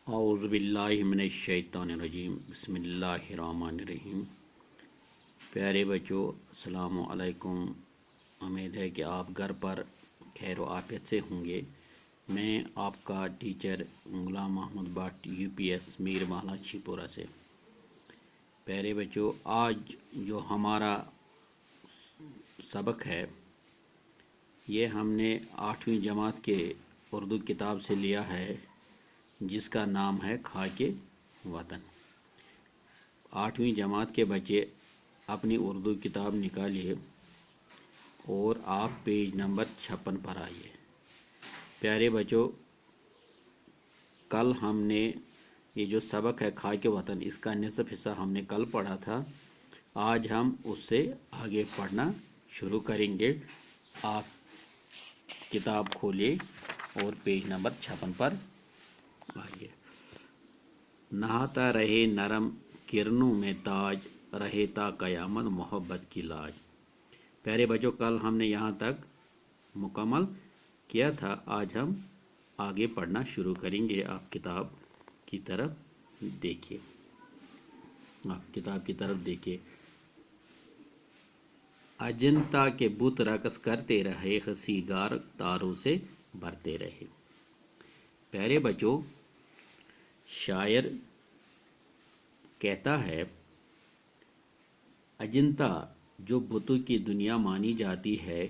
اعوذ باللہ من الشیطان الرجیم بسم اللہ الرحمن الرحیم۔ پیارے بچوں السلام علیکم۔ امید ہے کہ آپ گھر پر خیر و عافیت سے ہوں گے۔ میں آپ کا teacher Ghulam Muhammad but UPS میر محلہ شیپورہ سے۔ پیارے بچوں، آج جو ہمارا سبق ہے یہ ہم نے 8ویں جماعت کے اردو کتاب سے لیا ہے جس کا نام ہے خاک وطن۔ 8ویں جماعت کے بچے اپنی اردو کتاب نکالیے اور آپ پیج نمبر 56 پر آئیے۔ پیارے بچوں، کل ہم نے یہ جو سبق ہے خاک وطن، اس کا نصف حصہ ہم نے کل پڑھا تھا۔ آج ہم اس سے آگے پڑھنا شروع کریں گے۔ آپ کتاب کھولئے اور پیج نمبر 56 پر آئیے۔ نہاتا رہے نرم کرنوں میں تاج، رہے تا قیامت محبت کی لاج۔ پیارے بچوں، کل ہم نے یہاں تک مکمل کیا تھا۔ آج ہم آگے پڑھنا شروع کریں گے۔ آپ کتاب کی طرف دیکھیے۔ اجنتا کے بت رقص کرتے رہے، ہنسی گار تاروں سے بھرتے رہے۔ پیارے بچوں، شاعر کہتا ہے اجنتا جو بتوں کی دنیا مانی جاتی ہے،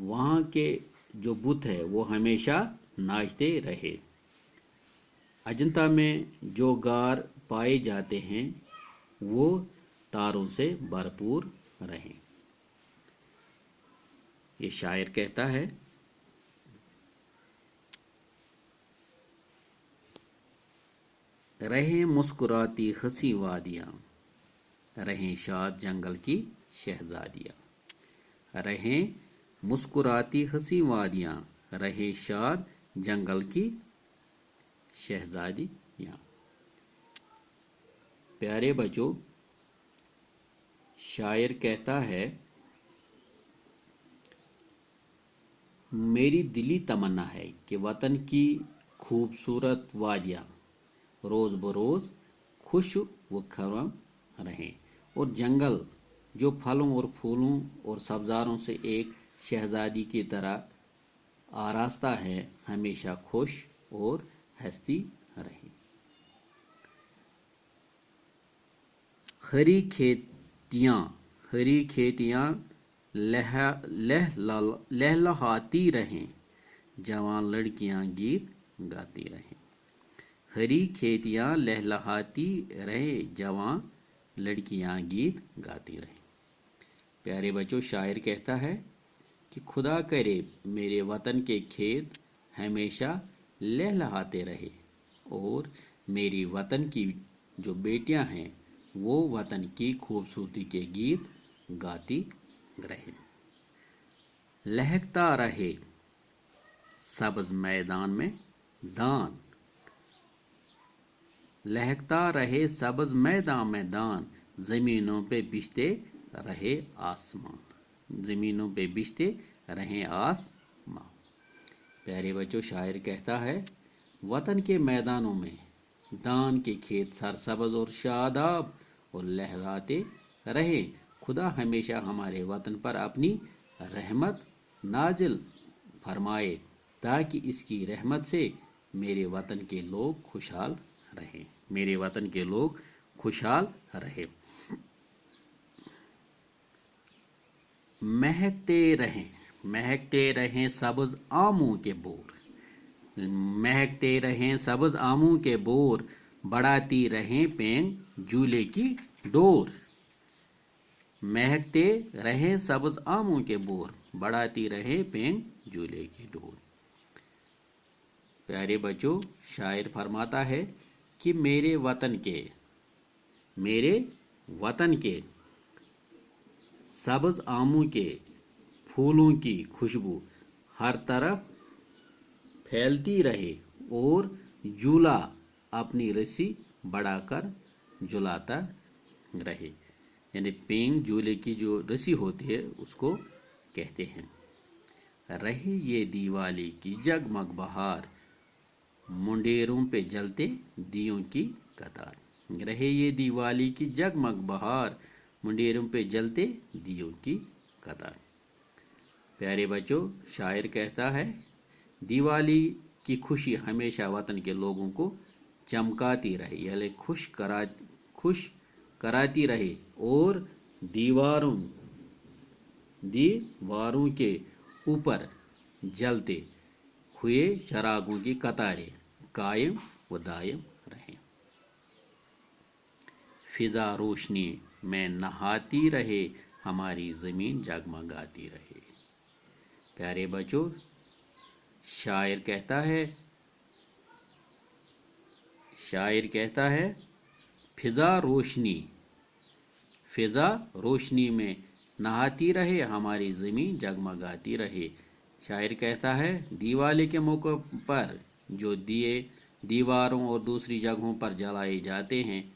وہاں کے جو بت ہے وہ ہمیشہ ناچتے رہے۔ اجنتا میں جو غار پائے جاتے ہیں وہ تاروں سے بھرپور رہیں۔ یہ شاعر کہتا ہے۔ رہیں مسکراتی ہنسی وادیاں، رہیں شاد جنگل کی شہزادیاں۔ رہیں مسکراتی ہنسی وادیاں، رہیں شاد جنگل کی شہزادیاں۔ پیارے بچوں، شاعر کہتا ہے میری دلی تمنا ہے کہ وطن کی خوبصورت وادیاں روز بروز خوش و خرم رہیں، اور جنگل جو پھلوں اور پھولوں اور سبزاروں سے ایک شہزادی کی طرح آراستہ ہے، ہمیشہ خوش اور ہنستی رہیں۔ ہری کھیتیاں لہلہاتی رہیں، جوان لڑکیاں گیت گاتی رہیں۔ ہری کھیتیاں لہلہاتی رہیں، جوان لڑکیاں گیت گاتی رہیں۔ پیارے بچوں، شاعر کہتا ہے کہ خدا کرے میرے وطن کے کھیت ہمیشہ لہلہاتے رہے اور میری وطن کی جو بیٹیاں ہیں وہ وطن کی خوبصورتی کے گیت گاتی رہیں۔ لہکتا رہے سبز میدان میں دان، لہکتا رہے سبز میدان میں دان، زمینوں پہ بچھتے رہے آسمان، زمینوں پہ بچھتے رہے آسمان۔ پیارے بچوں، شاعر کہتا ہے وطن کے میدانوں میں دان کے کھیت سرسبز اور شاداب اور لہراتے رہے۔ خدا ہمیشہ ہمارے وطن پر اپنی رحمت نازل فرمائے تاکہ اس کی رحمت سے میرے وطن کے لوگ خوشحال رہیں، میرے وطن کے لوگ خوشحال رہیں۔ مہکتے رہیں سبز آموں کے بور، مہکتے رہیں سبز آموں کے بور، بڑھاتی رہیں پینگ جھولے کی ڈور۔ مہکتے رہیں سبز آموں کے بور، بڑھاتی رہیں پینگ جھولے کی ڈور۔ پیارے بچوں، شاعر فرماتا ہے کہ میرے وطن کے سبز آموں کے پھولوں کی خوشبو ہر طرف پھیلتی رہے اور جھولا اپنی رسی بڑھا کر جھلاتا رہے، یعنی پینگ جھولے کی جو رسی ہوتی ہے اس کو کہتے ہیں۔ रहे ये दिवाली की जगमग बहार, मुंडेरों पे जलते दियों की कतार। रहे ये दिवाली की जगमग बहार, मुंडेरों पे जलते दियों की कतार। प्यारे बच्चों, शायर कहता है दिवाली की खुशी हमेशा वतन के लोगों को चमकाती रहे, यानी खुश कराती रहे, और दीवारों के ऊपर जलते हुए चरागों की कतारें कायम व दायम रहें। फिजा रोशनी में नहाती रहे, हमारी ज़मीन जगमगाती रहे। प्यारे बच्चों, शायर कहता है फिजा रोशनी में नहाती रहे, हमारी ज़मीन जगमगाती रहे। शायर कहता है दिवाली के मौके पर जो दिए दीवारों और दूसरी जगहों पर जलाए जाते हैं,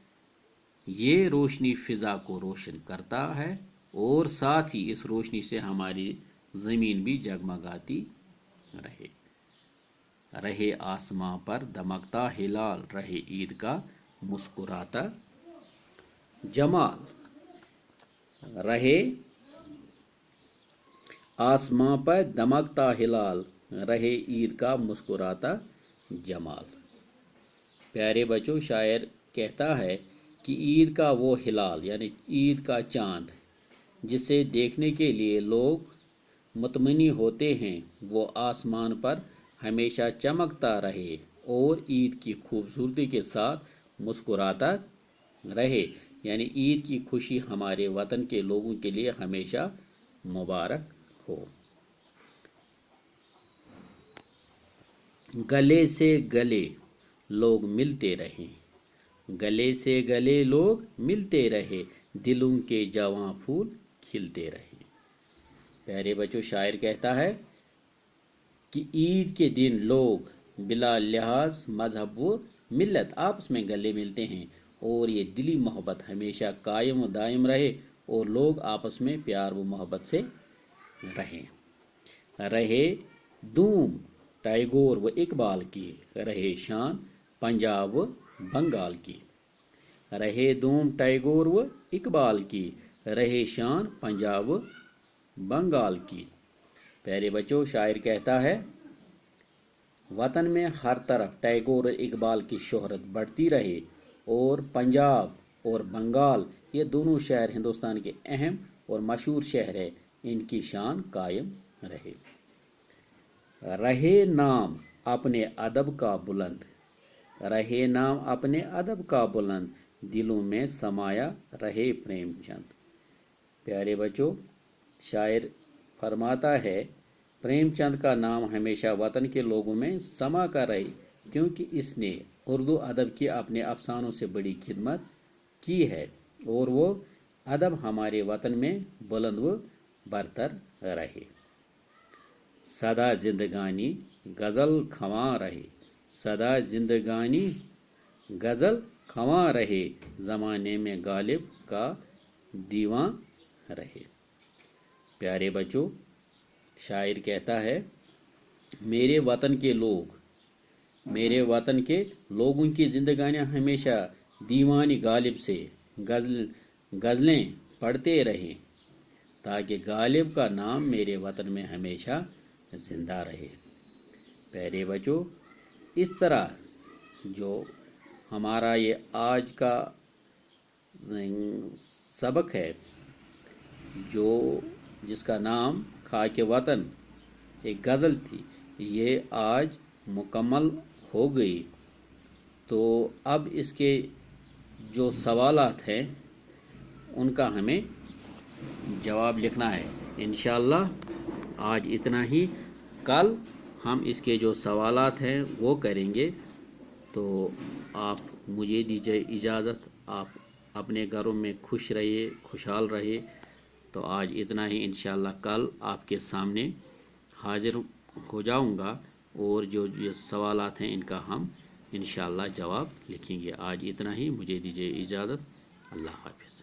ये रोशनी फिजा को रोशन करता है, और साथ ही इस रोशनी से हमारी ज़मीन भी जगमगाती रहे आसमां पर दमकता हिलाल, रहे ईद का मुस्कुराता जमाल। रहे आसमां पर दमकता हिलाल, रहे ईद का मुस्कुराता जमाल। प्यारे बच्चों, शायर कहता है कि ईद का वो हिलाल यानी ईद का चांद जिसे देखने के लिए लोग मुतमनी होते हैं, वो आसमान पर हमेशा चमकता रहे और ईद की खूबसूरती के साथ मुस्कुराता रहे, यानी ईद की खुशी हमारे वतन के लोगों के लिए हमेशा मुबारक हो। गले से गले लोग मिलते रहे, गले से गले लोग मिलते रहे, दिलों के जवां फूल खिलते रहे। प्यारे बच्चों, शायर कहता है कि ईद के दिन लोग बिला लिहाज मजहब व मिल्लत आपस में गले मिलते हैं, और ये दिली मोहब्बत हमेशा कायम व दायम रहे, और लोग आपस में प्यार व मोहब्बत से रहें। रहे दूम टैगोर व इकबाल की, रहे शान पंजाब व बंगाल की। रहे दूम टैगोर व इकबाल की, रहे शान पंजाब व बंगाल की। प्यारे बच्चों, शायर कहता है वतन में हर तरफ टैगोर और इकबाल की शोहरत बढ़ती रहे, और पंजाब और बंगाल ये दोनों शहर हिंदुस्तान के अहम और मशहूर शहर है, इनकी शान कायम रहे। रहे नाम अपने अदब का बुलंद, रहे नाम अपने अदब का बुलंद, दिलों में समाया रहे प्रेमचंद। प्यारे बच्चों, शायर फरमाता है प्रेमचंद का नाम हमेशा वतन के लोगों में समा कर रहे, क्योंकि इसने उर्दू अदब की अपने अफसानों से बड़ी खिदमत की है, और वो अदब हमारे वतन में बुलंद व बरतर रहे। सदा जिंदगानी गज़ल खवां रहे, सदा जिंदगानी गज़ल खवां रहे, ज़माने में गालिब का दीवां रहे। प्यारे बच्चों, शायर कहता है मेरे वतन के लोगों की जिंदगानियां हमेशा दीवानी गालिब से गज़लें पढ़ते रहें, ताकि गालिब का नाम मेरे वतन में हमेशा जिंदा रहे। प्यारे बच्चों, इस तरह जो हमारा ये आज का सबक है, जिसका नाम खाके वतन एक गज़ल थी, ये आज मुकम्मल हो गई। तो अब इसके जो सवालात हैं उनका हमें जवाब लिखना है। इंशाअल्लाह आज इतना ही, कल हम इसके जो सवालात हैं वो करेंगे। तो आप मुझे दीजिए इजाज़त, आप अपने घरों में खुश रहिए, खुशहाल रहिए। तो आज इतना ही, इंशाअल्लाह कल आपके सामने हाजिर हो जाऊंगा, और जो सवालात हैं इनका हम इंशाअल्लाह जवाब लिखेंगे। आज इतना ही, मुझे दीजिए इजाज़त। अल्लाह हाफ़िज़।